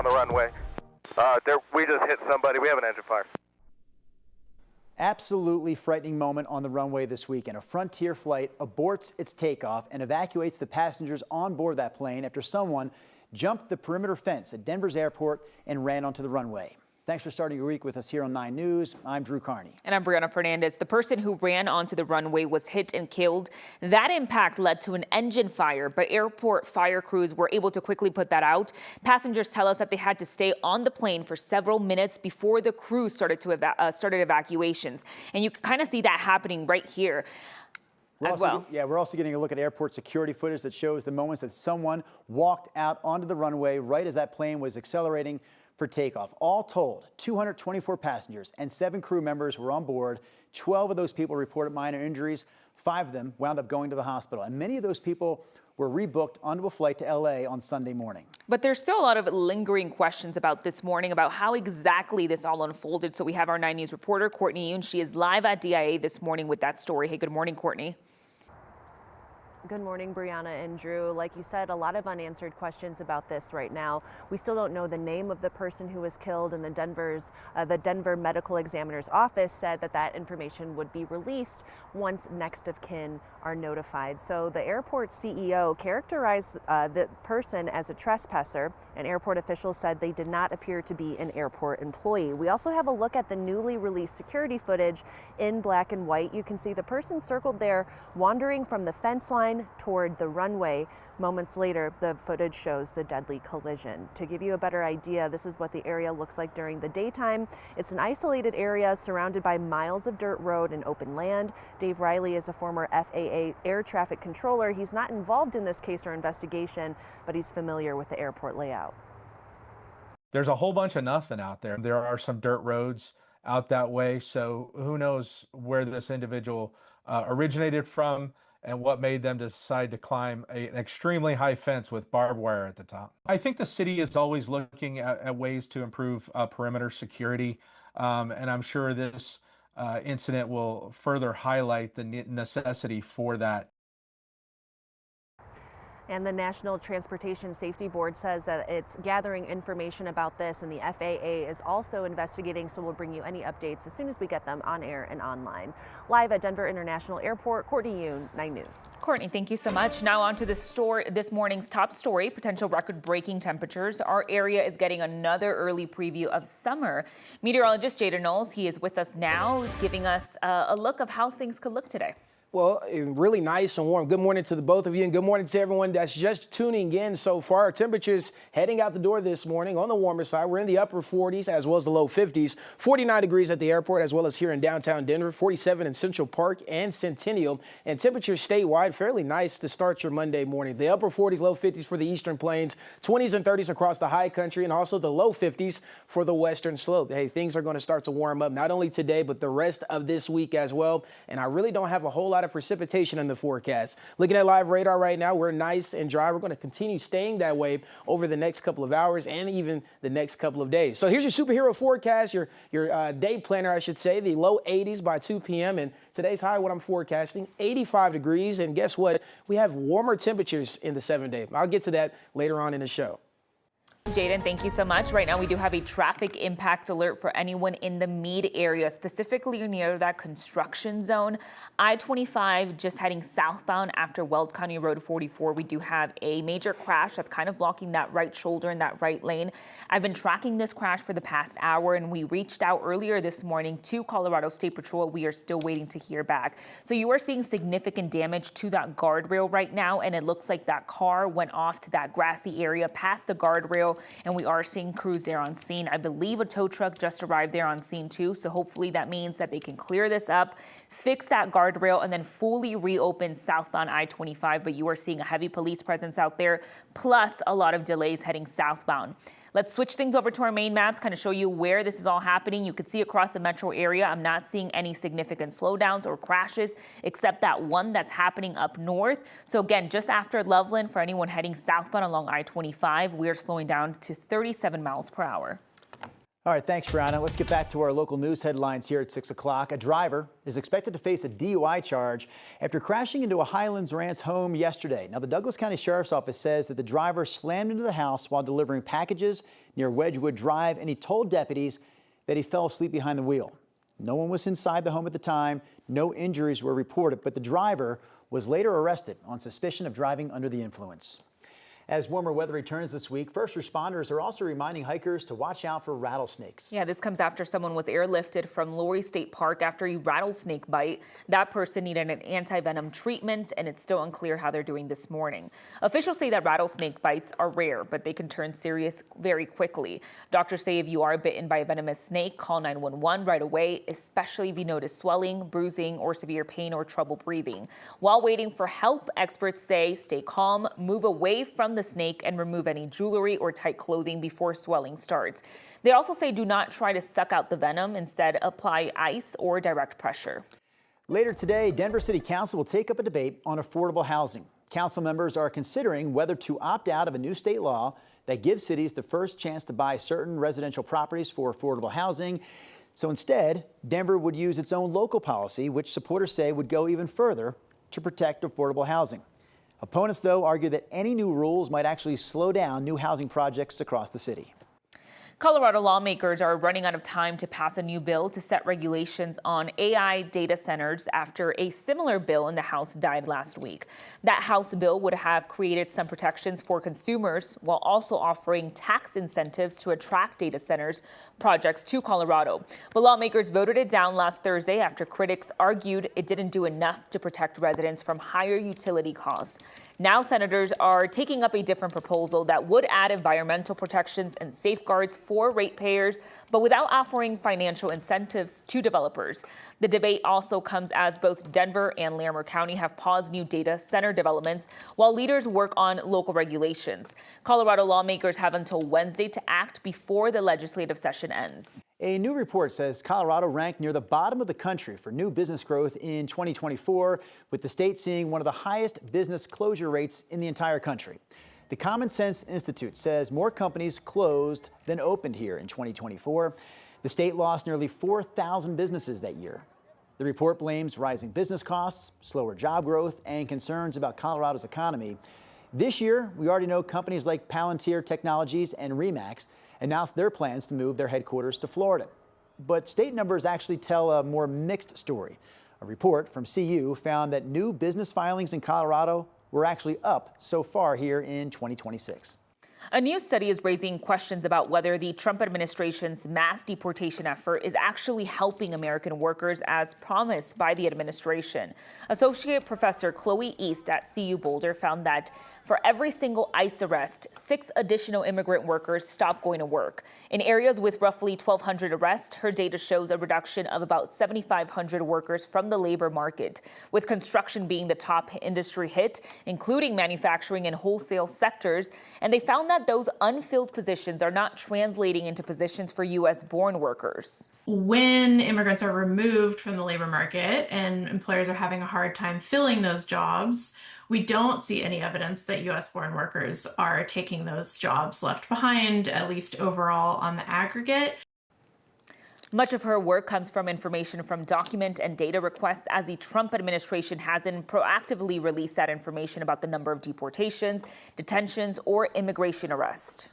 on the runway. We just hit somebody. We have an engine fire. Absolutely frightening moment on the runway this weekend. A Frontier flight aborts its takeoff and evacuates the passengers on board that plane after someone jumped the perimeter fence at Denver's airport and ran onto the runway. Thanks for starting your week with us here on 9 News. I'm Drew Carney. And I'm Brianna Fernandez. The person who ran onto the runway was hit and killed. That impact led to an engine fire, but airport fire crews were able to quickly put that out. Passengers tell us that they had to stay on the plane for several minutes before the crew started evacuations. And you can kind of see that happening right here. We're also getting a look at airport security footage that shows the moments that someone walked out onto the runway right as that plane was accelerating for takeoff. All told, 224 passengers and 7 crew members were on board. 12 of those people reported minor injuries. 5 of them wound up going to the hospital. And many of those people were rebooked onto a flight to LA on Sunday morning. But there's still a lot of lingering questions about this morning about how exactly this all unfolded. So we have our 9 News reporter, Courtney Yoon. She is live at DIA this morning with that story. Hey, good morning, Courtney. Good morning, Brianna and Drew. Like you said, a lot of unanswered questions about this right now. We still don't know the name of the person who was killed, and the Denver Medical Examiner's Office said that information would be released once next of kin are notified. So the airport CEO characterized the person as a trespasser, and airport officials said they did not appear to be an airport employee. We also have a look at the newly released security footage in black and white. You can see the person circled there wandering from the fence line toward the runway. Moments later, the footage shows the deadly collision. To give you a better idea, this is what the area looks like during the daytime. It's an isolated area surrounded by miles of dirt road and open land. Dave Riley is a former FAA air traffic controller. He's not involved in this case or investigation, but he's familiar with the airport layout. There's a whole bunch of nothing out there. There are some dirt roads out that way, so who knows where this individual originated from and what made them decide to climb an extremely high fence with barbed wire at the top. I think the city is always looking at ways to improve perimeter security, and I'm sure this incident will further highlight the necessity for that. And the National Transportation Safety Board says that it's gathering information about this, and the FAA is also investigating, so we'll bring you any updates as soon as we get them on air and online. Live at Denver International Airport, Courtney Yoon, 9 News. Courtney, thank you so much. Now on to this morning's top story, potential record-breaking temperatures. Our area is getting another early preview of summer. Meteorologist Jada Knowles, he is with us now, giving us a look of how things could look today. Well, really nice and warm. Good morning to the both of you, and good morning to everyone that's just tuning in so far. Our temperatures heading out the door this morning on the warmer side. We're in the upper 40s as well as the low 50s. 49 degrees at the airport as well as here in downtown Denver. 47 in Central Park and Centennial. And temperatures statewide fairly nice to start your Monday morning. The upper 40s, low 50s for the eastern plains. 20s and 30s across the high country, and also the low 50s for the western slope. Hey, things are going to start to warm up not only today but the rest of this week as well. And I really don't have a whole lot of precipitation in the forecast. Looking at live radar right now, we're nice and dry. We're going to continue staying that way over the next couple of hours and even the next couple of days. So here's your superhero forecast, your day planner, I should say. The low 80s by 2 p.m. and today's high, what I'm forecasting, 85 degrees. And guess what? We have warmer temperatures in the 7-day. I'll get to that later on in the show. Jaden, thank you so much. Right now, we do have a traffic impact alert for anyone in the Meade area, specifically near that construction zone. I-25 just heading southbound after Weld County Road 44. We do have a major crash that's kind of blocking that right shoulder in that right lane. I've been tracking this crash for the past hour, and we reached out earlier this morning to Colorado State Patrol. We are still waiting to hear back. So you are seeing significant damage to that guardrail right now, and it looks like that car went off to that grassy area past the guardrail. And we are seeing crews there on scene. I believe a tow truck just arrived there on scene too. So hopefully that means that they can clear this up, fix that guardrail, and then fully reopen southbound I-25. But you are seeing a heavy police presence out there, plus a lot of delays heading southbound. Let's switch things over to our main maps, kind of show you where this is all happening. You can see across the metro area, I'm not seeing any significant slowdowns or crashes, except that one that's happening up north. So again, just after Loveland, for anyone heading southbound along I-25, we're slowing down to 37 miles per hour. All right, thanks, Brianna. Let's get back to our local news headlines here at 6 o'clock. A driver is expected to face a DUI charge after crashing into a Highlands Ranch home yesterday. Now, the Douglas County Sheriff's Office says that the driver slammed into the house while delivering packages near Wedgwood Drive, and he told deputies that he fell asleep behind the wheel. No one was inside the home at the time. No injuries were reported, but the driver was later arrested on suspicion of driving under the influence. As warmer weather returns this week, first responders are also reminding hikers to watch out for rattlesnakes. Yeah, this comes after someone was airlifted from Laurie State Park after a rattlesnake bite. That person needed an anti-venom treatment, and it's still unclear how they're doing this morning. Officials say that rattlesnake bites are rare, but they can turn serious very quickly. Doctors say if you are bitten by a venomous snake, call 911 right away, especially if you notice swelling, bruising, or severe pain or trouble breathing. While waiting for help, experts say stay calm, move away from the snake, and remove any jewelry or tight clothing before swelling starts. They also say do not try to suck out the venom. Instead, apply ice or direct pressure. Later today, Denver City Council will take up a debate on affordable housing. Council members are considering whether to opt out of a new state law that gives cities the first chance to buy certain residential properties for affordable housing. So instead, Denver would use its own local policy, which supporters say would go even further to protect affordable housing. Opponents, though, argue that any new rules might actually slow down new housing projects across the city. Colorado lawmakers are running out of time to pass a new bill to set regulations on AI data centers after a similar bill in the House died last week. That House bill would have created some protections for consumers while also offering tax incentives to attract data centers projects to Colorado. But lawmakers voted it down last Thursday after critics argued it didn't do enough to protect residents from higher utility costs. Now senators are taking up a different proposal that would add environmental protections and safeguards for ratepayers, but without offering financial incentives to developers. The debate also comes as both Denver and Larimer County have paused new data center developments while leaders work on local regulations. Colorado lawmakers have until Wednesday to act before the legislative session ends. A new report says Colorado ranked near the bottom of the country for new business growth in 2024, with the state seeing one of the highest business closure rates in the entire country. The Common Sense Institute says more companies closed than opened here in 2024. The state lost nearly 4,000 businesses that year. The report blames rising business costs, slower job growth, and concerns about Colorado's economy. This year, we already know companies like Palantir Technologies and Remax announced their plans to move their headquarters to Florida. But state numbers actually tell a more mixed story. A report from CU found that new business filings in Colorado were actually up so far here in 2026. A new study is raising questions about whether the Trump administration's mass deportation effort is actually helping American workers as promised by the administration. Associate Professor Chloe East at CU Boulder found that for every single ICE arrest, 6 additional immigrant workers stop going to work. In areas with roughly 1,200 arrests, her data shows a reduction of about 7,500 workers from the labor market, with construction being the top industry hit, including manufacturing and wholesale sectors. And they found that those unfilled positions are not translating into positions for U.S.-born workers. When immigrants are removed from the labor market and employers are having a hard time filling those jobs, we don't see any evidence that U.S.-born workers are taking those jobs left behind, at least overall on the aggregate. Much of her work comes from information from document and data requests, as the Trump administration hasn't proactively released that information about the number of deportations, detentions, or immigration arrests.